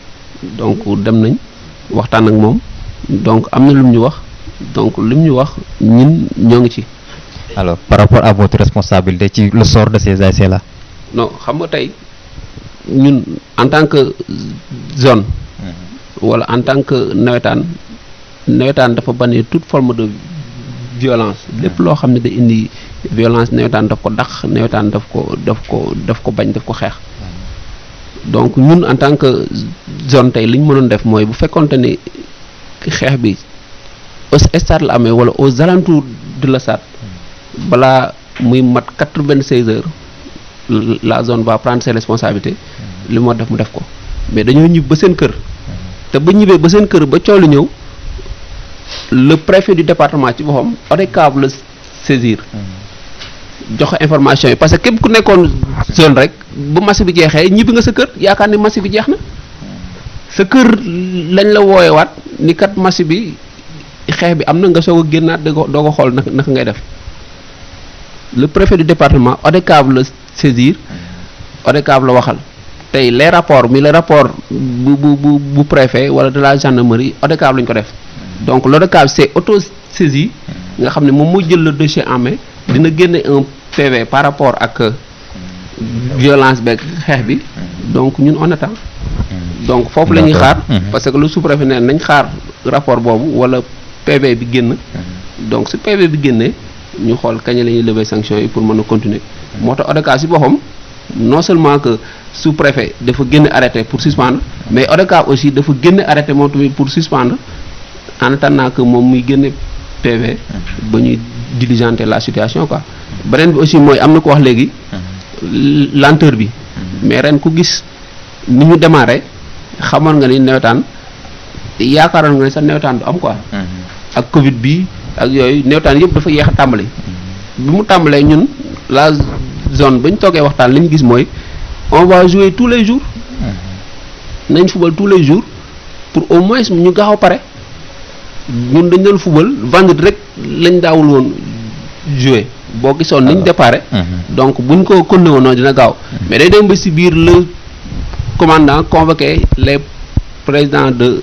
donc dem nañ waxtaan ak moom donc am na lu mu ñu wax donc li mu ñu wax ñun ñoo ngi ci. alors par rapport à votre responsabilité ci le sort de ces ASC là. non xam nga tey ñun en tant que zone. wala en tant que nawetaan dafa bannir toute forme de violence lépp loo xam ne da indi violence nawetaan daf ko dàq nawetaan daf ko bañ daf ko xeex donc ñun en tant que zone tey li ñu mënoon def mooy bu fekkonte ni xeex bi au stade la amee wala aux alentours de la stade balaa muy mat 96 heures la zone va prendre ses responsabilités li moo def mu def ko mais dañoo ñib ba seen kër te ba ñibbee ba seen kër ba coow lu ñëw le préfet du département ci boppam ODCAV la saisir joxe information yi parce que képp ku nekkoon zone rek bu marché bi jeexee ñibbi nga sa kër yaakaar ni marché bi jeex na sa kër lañ la wooyewaat ni kat marché bi xeex bi am na nga soog a génnaat doo ko xool naka ngay def le préfet du département ODCAV la saisir ODCAV la waxal tey les rapports mi le rapport bu préfet wala de la gendarmerie ODCAV lañ ko def donc l'ODCAV c'est auto-saisi nga xam ne moom moo jël le dossier en main dina génne un PV par rapport ak violence beeg xeex bi donc ñun on attend donc foofu la ñuy xaar parce que le sous-préfet ne nañ xaar rapport boobu wala PV bi génn donc su PV bi génnee ñu xool kañ la ñuy lever sanctions yi pour mën a continuer moo tax ODCAV si boppam non seulement que sous-préfet dafa génne arrêté pour suspendre mais ODCAV aussi dafa génne arrêté moom tamit pour suspendre en attendant que moom muy génne PV ba ñuy diligenter la situation quoi beneen bi aussi mooy am na ko wax léegi lenteur bi mais ren ku gis ni ñu démarré xamoon nga ni nawetaan yaakaaroon nga ni sax nawetaan du am quoi ak Covid bi ak yooyu nawetaan yëpp dafa yéex a tàmbali bi mu tàmbalee ñun la zone ba ñu toogee waxtaan li ñu gis mooy on va jouer tous les jours nañ football tous les jours pour au moins ñu gaaw a pare ñun dañ doon football vendredi rek lañ daawul woon jouer boo gisoon niñ déparé donc buñ ko continué woon noonu dina gaaw mais day dem ba si biir le commandant convoqué les présidents de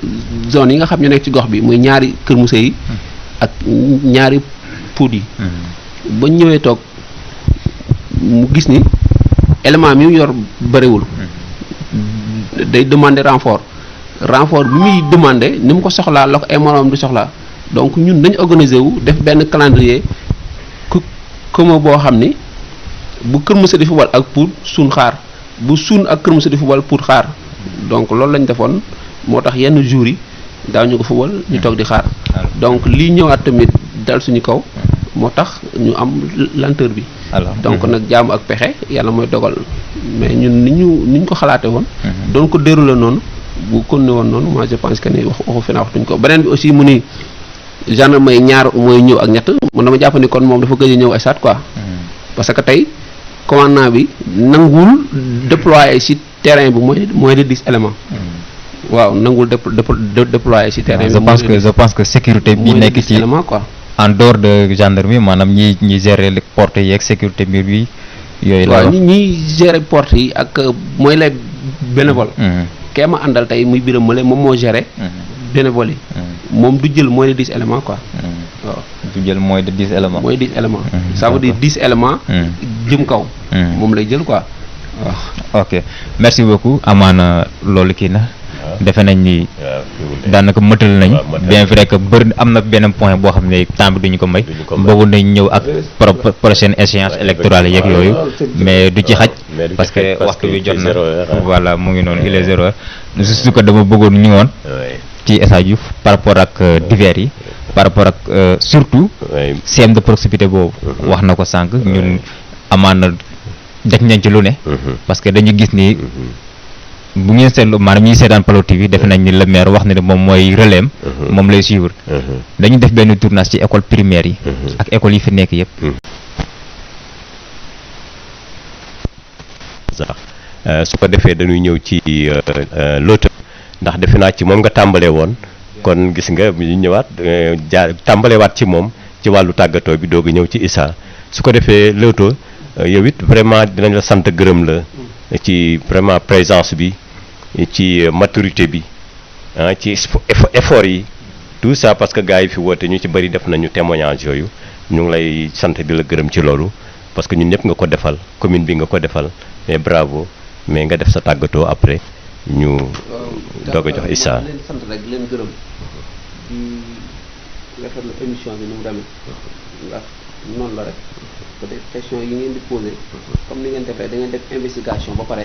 zone yi nga xam ñu nekk ci gox bi muy ñaari Kër Moussa yi ak ñaari Pout yi bañ ñëwee toog mu gis ni élément mi yor bëriwul day demander renfort bi muy demander ni mu ko soxlaa la ko ay moroom di soxlaa donc ñun dañu organiser wu def benn calendrier comme boo xam ni bu Kër Moussa di football ak Pout suun xaar bu suun ak Kër Moussa di football Pout xaar donc loolu lañ defoon moo tax yenn jours yi daaw ñu ko football ñu toog di xaar donc lii ñëwaat tamit dal suñu kaw moo tax ñu am lenteur bi donc nag jaamu ak pexe yàlla mooy dogal mais ñun ni ñu ko xalaate woon doon ko déroulé noonu bu continué woon noonu moi je pense que ni waxu fi naa waxtuñ ko beneen bi aussi mu ni gendarmerie ñaar mooy ñëw ak ñett mun dama jàpp ni kon moom dafa gëj a ñëw ay stade quoi parce que tey commandant bi nanguwul déployer ci terrain bi moins de 10 éléments waaw nanguwul déployer ci terrain bi je pense que sécurité bi nekk ci élément quoi en dehors de gendarmerie maanaam ñi gérer les portes yi ak sécurité mbir bi yooyu la waaw ñi gérer portes yi ak mooy les bénévoles kee ma àndal tey muy biram male moom moo gérer bénévoles yi moom du jël moins de 10 éléments quoi waaw du jël moins de 10 éléments moins de 10 éléments ça veut dire 10 éléments jëm kaw moom lay jël quoi waaw ok merci beaucoup amaana loolu kii na defe nañ ni daanaka mëtal nañ bien vrai que bëri am na benn point boo xam ne temps bi duñu ko may boobu nañ ñëw ak prochaine échéance électorale yeeg yooyu mais du ci xaj parce que waxtu bi jot na voilà mu ngi noonu il est 0 heure juste que dama bëggoon ñëwoon ci Issa Diouf par rapport ak divers yi par rapport ak surtout CM de proximité boobu wax na ko sànq ñun amaana daj nañ ci lu ne parce que dañu gis ni bu ngeen seetlu maanaam ñuy seetaan Palo TV defe nañ ni le maire wax ne moom mooy relève moom lay suivre dañu def benn tournage ci école primaire yi ak école yi fi nekk yëpp su ko defee dañuy ñëw ci loota ndax defe naa ci moom nga tàmbalee woon kon gis nga ñu ñëwaat tàmbalewaat ci moom ci wàllu tàggatoo bi doog a ñëw ci Issa su ko defee loota yow it vraiment dinañ la sant gërëm la ci vraiment présence bi ci maturité bi ci effort yi tout ça parce que gars yi fi woote ñu ci bëri def nañu témoignage yooyu ñu ngi lay sant di la gërëm ci loolu parce que ñun ñëpp nga ko defal commune bi nga ko defal mais bravo mais nga def sa tàggatoo après ñu doog a jox Issa. leen sant rek leen gërëm di rafetlu émission bi ni mu demee ndax noonu la rek peut-être question yi ngeen di posé comme ni ngeen defee da ngeen def investigation ba pare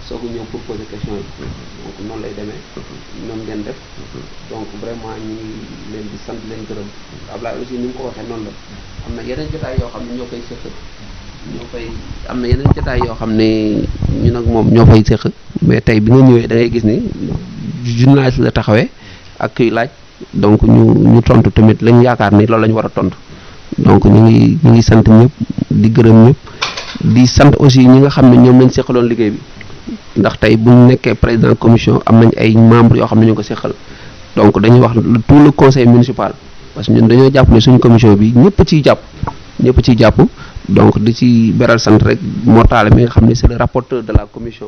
soo ko ñëw pour poser question yi donc noonu lay demee noonu ngeen def donc vraiment ñu ngi leen di sant leen gërëm Ablaye aussi ni mu ko waxee noonu la am na yeneen jotaay yoo xam ne ñoo koy sëq am na yeneen jotaay yoo xam ne ñu nag moom ñoo fay sëq mais tey bi nga ñëwee da ngay gis ni journaliste la taxawee ak kuy laaj donc ñu tontu tamit lañ yaakaar ni loolu la ñu war a tontu donc ñu ngi sant ñëpp di gërëm ñëpp di sant aussi ñi nga xam ne ñoom lañ seqaloon liggéey bi ndax tey bu ñu nekkee président commission am nañ ay membres yoo xam ne ñu ko seqal donc dañuy wax tout le conseil municipal parce que ñun dañoo jàpp ne suñu commission bi ñëpp ciy jàpp donc di ci beral sant rek Mortale mi nga xam ne c'est le rapporteur de la commission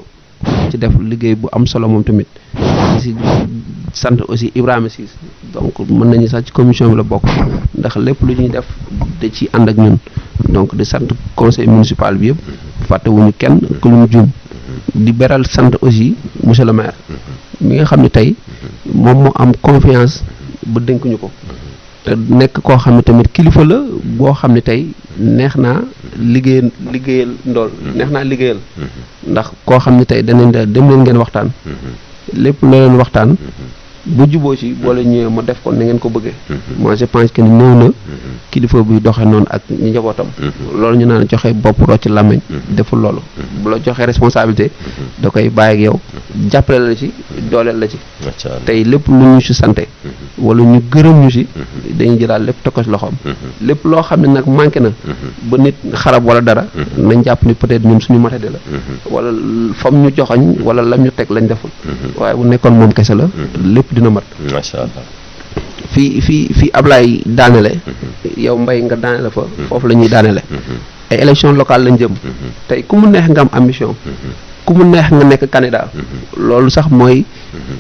ci def liggéey bu am solo moom tamit di ci sant aussi Ibrahima Ciss donc mën nañu sax ci commission bi la bokk ndax lépp lu ñuy def da ci ànd ak ñun donc di sant conseil municipal bi yëpp fàttewuñu kenn ku ñu juum di beral sant aussi monsieur le maire mi nga xam ne tey moom moo am confiance ba dénkuñu ko te nekk koo xam ne tamit kilifa la boo xam ne tey neex naa liggéeyal neex naa liggéeyal ndax koo xam ne tey danañ dem leen ngeen waxtaan lépp loo leen waxtaan bu juboo ci boole ñëwee ma def ko na ngeen ko bëggee moi je pense que ni ñëw na kilifa buy doxee noonu ak ñi njabootam loolu ñu naan joxe bopp rocc làmmiñ deful loolu bu la joxee responsabilité da koy bàyyi ak yow jàppale la ci dooleel la ci tey lépp lu ñu ci sante wala ñu gërëm ñu ci dañuy jëlaat lépp teg ko ci loxoom lépp loo xam ne nag manqué na ba nit xarab wala dara nañ jàpp ni peut-être ñun suñu matadi la wala fam ñu joxañ wala lam ñu teg lañ deful waaye bu nekkoon moom kese la lépp dina mat macha allah fii Ablaye daanele yow Mbaye nga daanele fa foofu la ñuy daanele ay élection locale lañ jëm tey ku mu neex nga am ambition ku mu neex nga nekk candidat loolu sax mooy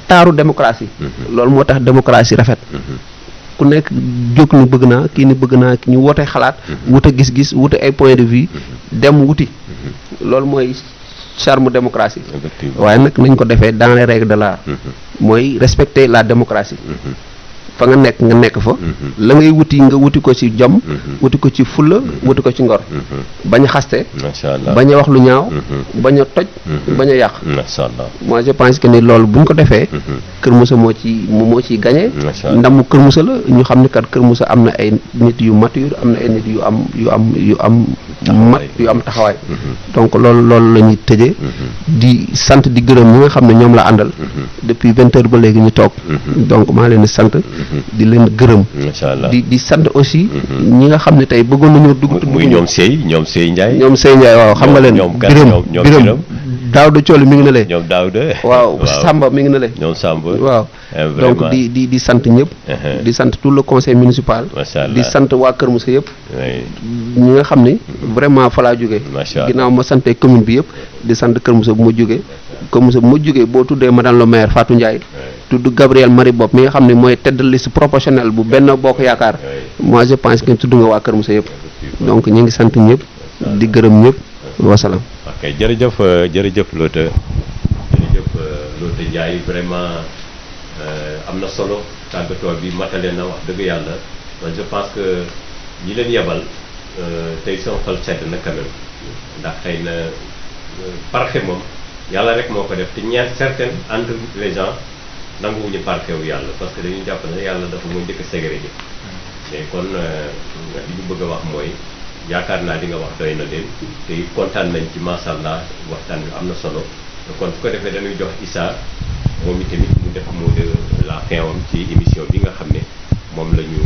taaru démocratie loolu moo tax démocratie rafet ku nekk jóg ni bëgg naa kii ni bëgg naa ñu woote xalaat wute gis-gis wute ay point de vue dem wuti loolu mooy charme démocratie waaye nag nañ ko defee dans les règles de l'art mooy respecter la démocratie fa nga nekk fa la ngay wuti nga wuti ko ci jom wuti ko ci fulla wuti ko ci ngor bañ a xaste bañ a wax lu ñaaw bañ a toj bañ a yàq moi je pense que ni loolu buñ ko defee Kër Moussa moo ciy gagné ndamu Kër Moussa la ñu xam ne kat Kër Moussa am na ay nit yu mature am na ay nit yu am taxawaay donc loolu la ñuy tëjee di sant di gërëm ñi nga xam ne ñoom la àndal depuis 20 heures ba léegi ñu toog donc maa leen di sant di leen gërëm di sant aussi ñi nga xam ne tey bëggoon nañoo dugg muy ñoom Sey Ndiaye waaw xam nga leen Biram Daouda Thioli mi ngi na le ñoom Daouda waaw Samba mi ngi na le ñoom Samba waaw donc di sant ñëpp di sant tout le conseil municipal di sant waa Kër Moussa yëpp ñi nga xam ne vraiment fa laa jógee ginnaaw ma sante commune bi yëpp di sant Kër Moussa bu ma jógee Kër Moussa bu ma jógee boo tuddee madame le maire Fatou Ndiaye tudd Gabriel Marie Bopp mi nga xam ne mooy tête de liste proportionnelle bu Benno Bokk Yaakaar moi je pense que tudd nga waa Kër Moussa yëpp donc ñu ngi sant ñëpp di gërëm ñëpp wasalaam. ok jërëjëf Lota Ndiaye vraiment am na solo tàggatoo bi matale na wax dëgg yàlla man je pense que ñi leen yebal tey sama xol sedd na quand même ndax xëy na parquet moom yàlla rek moo ko def te ñaar certaines entre les gens nanguwuñu parquet wu yàlla parce que dañuy jàpp ne yàlla dafa mooy njëkk a ségrégé mais kon li ñu bëgg a wax mooy yaakaar naa li nga wax doy na leen te kontaan nañ ci macha allah waxtaan bi am na solo kon su ko defee dañuy jox Issa moom itamit mu def mot de la fin woon ci émission bi nga xam ne moom la ñu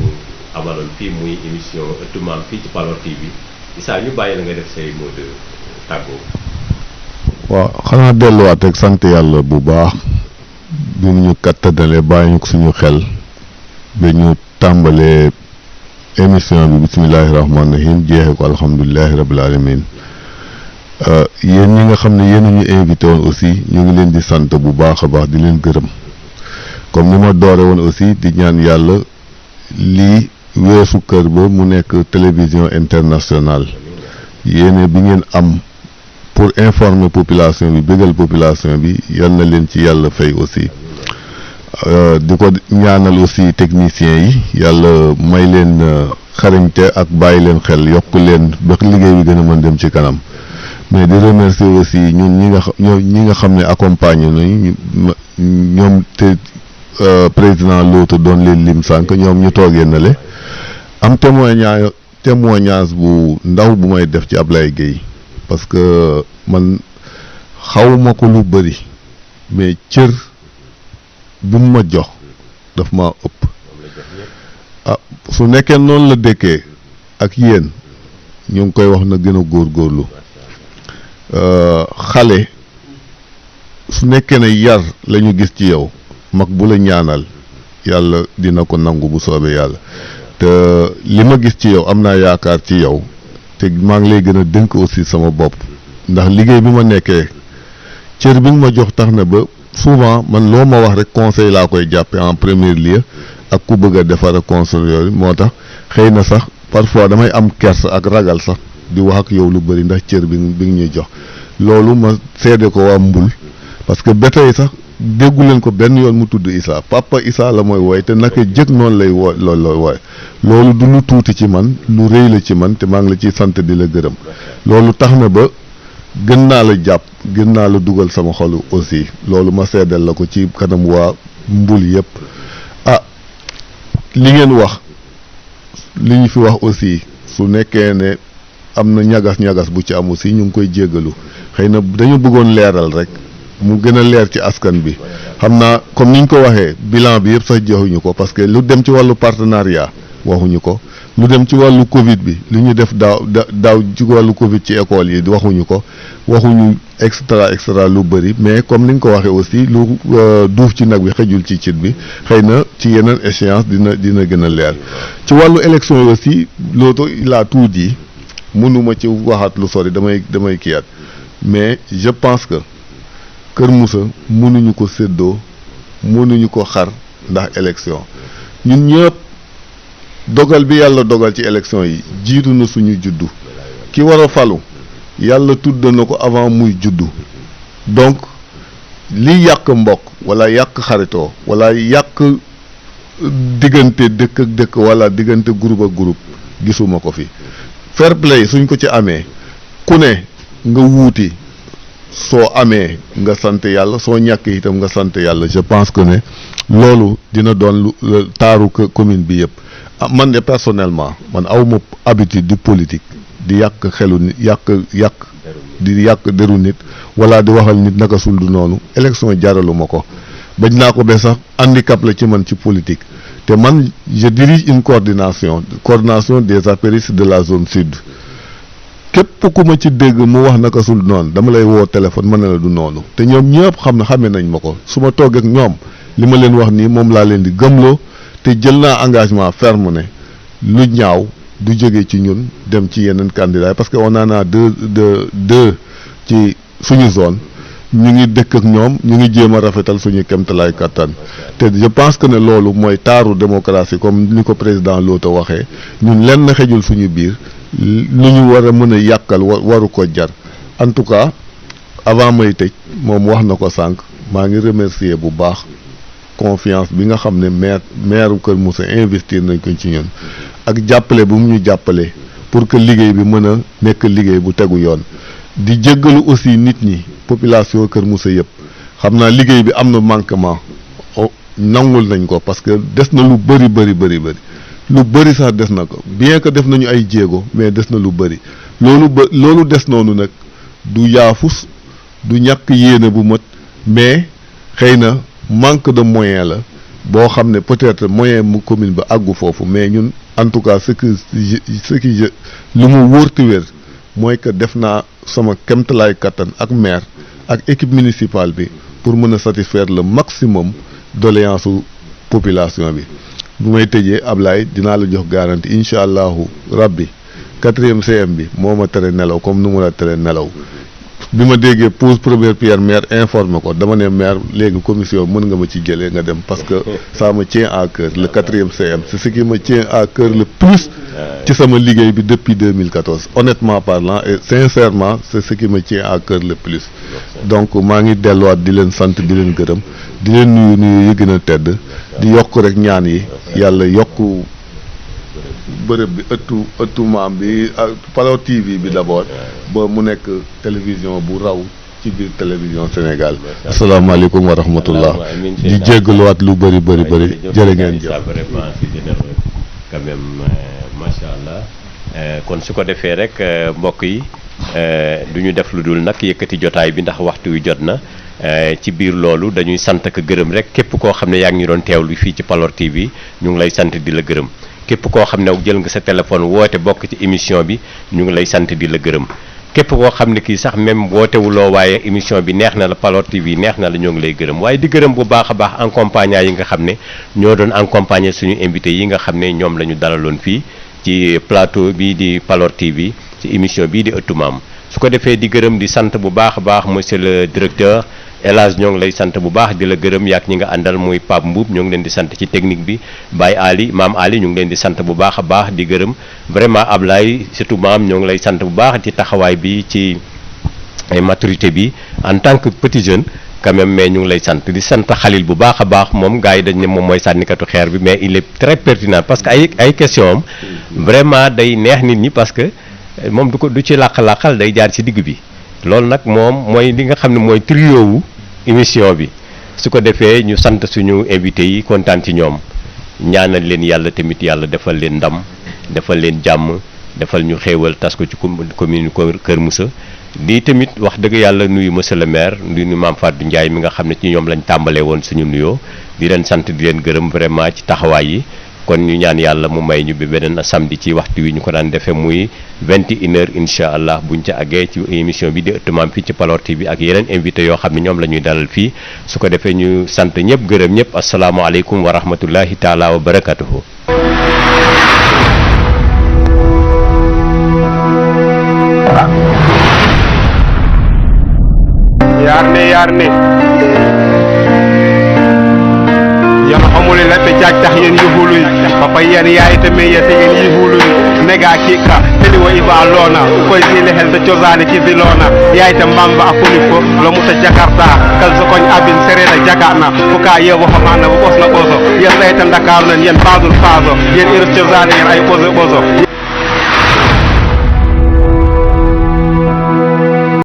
amaloon fii muy émission Ëttu Maam fii ci Palor TV Issa ñu bàyyi la nga def say mot de tàggoo. waaw xanaa delluwaat rek sant yàlla bu baax bi mu ñu kattadalee bàyyi ñu ko suñu xel ba ñu tàmbalee émission bi bisimilahi rahmaani rahim jeexee ko alhamdulilahi rabil alamin yéen ñi nga xam ne yéen ñu invité woon aussi ñu ngi leen di sant bu baax a baax di leen gërëm comme ni ma doore woon aussi di ñaan yàlla lii weesu kër ba mu nekk télévision internationale yéene bi ngeen am pour informer population bi bégal population bi yal na leen ci yàlla fay aussi di ko ñaanal aussi techniciens yi yàlla may leen xarañte ak bàyyi leen xel yokk leen ba liggéey bi gën a mën dem ci kanam mais di remercier aussi ñun ñi nga xam ne accompagné nañu ñoom te président Lota doon leen lim sànq ñoom ñu toogee na le am témoignage bu ndaw bu may def ci Ablaye Gueye parce que man xawma ko lu bëri mais cër bi mu ma jox daf ma ëpp ah su nekkee noonu la dëkkee ak yéen ñu ngi koy wax na gën a góorgóorlu xale su nekkee ne yar la ñu gis ci yow mag bu la ñaanal yàlla dina ko nangu bu soobee yàlla te li ma gis ci yow am naa yaakaar ci yow te maa ngi lay gën a dénk aussi sama bopp ndax liggéey bi ma nekkee cër bi nga ma jox tax na ba souvent man loo ma wax rek conseil laa koy jàppe en premier lieu ak ku bëgg a defar ak conseil yooyu moo tax xëy na sax parfois damay am kersa ak ragal sax di wax ak yow lu bëri ndax cër bi nga ñuy jox loolu ma seede ko waa Mbul parce que ba tey sax déggu leen ko benn yoon mu tudd Issa papa Issa la mooy wooy te naka jëkk noonu lay woo loolu lay wooy loolu du lu tuuti ci man lu rëy la ci man te maa ngi la ciy sant di la gërëm loolu tax na ba gën naa la jàpp gën naa la dugal sama xolu aussi loolu ma seddal la ko ci kanam waa Mbul yëpp ah li ngeen wax li ñu fi wax aussi su nekkee ne am na ñagas-ñagas bu ci am aussi ñu ngi koy jéggalu xëy na dañu bëggoon leeral rek mu gën a leer ci askan bi xam naa comme niñ ko waxee bilan bi yëpp sax joxuñu ko parce que lu dem ci wàllu partenariat waxuñu ko lu dem ci wàllu Covid bi li ñu def daaw ci wàllu Covid ci école yi waxuñu ko waxuñu extra lu bëri mais comme ni nga ko waxee aussi lu duuf ci nag bi xëjul ci cin bi xëy na ci yeneen échéance dina gën a leer ci wàllu élection yi aussi loolu laa tout dit mënuma ci waxaat lu sori damay kiyaat mais je pense que Kër Moussa mënuñu ko séddoo mënuñu ko xar ndax élection ñun ñëpp dogal bi yàlla dogal ci élection yi jiitu na suñu juddu ki war a falu yàlla tudd na ko avant muy juddu donc li yàq mbokk wala yàq xaritoo wala yàq diggante dëkk ak dëkk wala diggante groupe ak groupe gisuma ko fi fair play suñ ko ci amee ku ne nga wuuti soo amee nga sant yàlla soo ñàkkee itam nga sant yàlla je pense que ne loolu dina doon lu taaru commune bi yëpp man de personnellement man awma habitude di politique di yàq xelu nit yàq deru nit wala di waxal nit naka sul du noonu élection jaraluma ko bañ naa ko ba sax handicap la ci man ci politique te man je dirige une coordination des apéristes de la zone sud képp ku ma ci dégg mu wax naka sul noonu dama lay woo téléphone ma ne la du noonu te ñoom ñëpp xamee nañ ma ko su ma toog ak ñoom li ma leen wax nii moom laa leen di gëmloo te jël naa engagement ferme ne lu ñaaw du jóge ci ñun dem ci yeneen candidats parce que on en a deux ci suñu zone ñu ngi dëkk ak ñoom ñu ngi jéem a rafetal suñu kemtalaay kattan te je pense que ne loolu mooy taaru démocratie comme ni ko président Lota waxee ñun lenn xejul suñu biir lu ñu war a mën a yàqal waru ko jar en tout cas avant may tëj moom wax na ko sànq maa ngi remercier bu baax confiance bi nga xam ne maire Kër Moussa investir nañ ko ci ñun ak jàppale bu mu ñu jàppale pour que liggéey bi mën a nekk liggéey bu tegu yoon di jéggalu aussi nit ñi population Kër Moussa yëpp xam naa liggéey bi am na manquement nangul nañ ko parce que des na lu bëri lu bëri sax des na ko bien que def nañu ay jéego mais des na lu bëri loolu des noonu nag du yaafus du ñàkk yéene bu mat mais xëy na manque de moyen la boo xam ne peut-être moyen mu commune ba àggu foofu mais ñun en tout cas ce qui lu mu wóorti wér mooy que def naa sama kemtalaay kattan ak maire ak équipe municipale bi pour mën a satisfaire le maximum doléance u population bi bu may tëjee Ablaye dinaa la jox garantie incha allahu rabbi 4e CM bi moo ma tere nelaw comme nu mu la tere nelaw bi ma déggee pose première pierre maire informé ko dama ne maire léegi commission mën nga ma ci jëlee nga dem parce que ça me tient à cœur le 4e CM c'est ce qui me tient à cœur le plus ci sama liggéey bi depuis 2014 honnêtement parlant et sincèrement c'est ce qui me tient à cœur le plus donc maa ngi delluwaat di leen sant di leen gërëm di leen nuyu yi gën a tedd di yokk rek ñaan yi yàlla yokk bërëb bi ëttu maam bi Palo TV bi d'abord ba mu nekk télévision bu raw ci biir télévision Sénégal asalaamaaleykum wa rahmatullah di jéggaluwaat lu bëri jërë ngeen jëf quand même macha allah kon su ko defee rek mbokk yi du ñu def lu dul nag yëkkati jotaay bi ndax waxtu wi jot na ci biir loolu dañuy sant ak gërëm rek képp koo xam ne yaa ngi ñu doon teewlu fii ci Palo TV ñu ngi lay sant di la gërëm képp koo xam ne jël nga sa téléphone woote bokk ci émission bi ñu ngi lay sant di la gërëm képp koo xam ne kii sax même wootewuloo waaye émission bi neex na la Palor TV neex na la ñoo ngi lay gërëm waaye di gërëm bu baax a baax accompagnant yi nga xam ne ñoo doon accompagner suñu invité yi nga xam ne ñoom la ñu dalaloon fii ci plateau bii di Palor TV ci émission bii di ëttu maam su ko defee di gërëm di sant bu baax a baax monsieur le directeur El Hadj ñoo ngi lay sant bu baax di la gërëm yaak ñi nga àndal muy Pape Mbuub ñoo ngi leen di sant ci technique bi Baye Ali Maam Ali ñu ngi leen di sant bu baax a baax di gërëm vraiment Ablaye surtout maam ñoo ngi lay sant bu baax ci taxawaay bi ci maturité bi en tant que petit jeune quand même mais ñu ngi lay sant di sant Khalil bu baax a baax moom gars yi dañ ne moom mooy sànnikatu xeer bi mais il est très pertinent parce que ay question am vraiment day neex nit ñi parce que moom du ci làq-làqal day jaar ci digg bi loolu nag moom mooy li nga xam ne mooy trio wu émission bi su ko defee ñu sant suñu invité yi kontaan ci ñoom ñaanal leen yàlla tamit yàlla defal leen ndam defal leen jàmm defal ñu xéewal tas ko ci commune Kër Moussa di tamit wax dëgg yàlla nuyu monsieur le maire di nuyu Mame Fatou Ndiaye mi nga xam ne ci ñoom lañ tàmbalee woon suñu nuyoo di leen sant di leen gërëm vraiment ci taxawaay yi kon ñu ñaan yàlla mu may ñu bi beneen samedi ci waxtu wi ñu ko daan defee muy 21h incha allah buñ ca àggee ci émission bi di ëttu maam fii ci Palor TV ak yeneen invité yoo xam ne ñoom la ñuy dalal fii su ko defee ñu sant ñëpp gërëm ñëpp asalaamaaleykum wa rahmatullahi taala wa barakatuhu. yarne yama xamuli laɓe jajtax yen yuhuluy papa yen yayitame yete yen yihuluy nega kika teli wo iba lona koye sile helde cosani kisi lona yayta mbamba a foni fo lomuta jakarta kal so koñ abin serena jagana foka yewo homana bo ɓosna ɓoso yen ɓeyta dakaru nan yen badul faso yen ir cosani yen ay ɓoso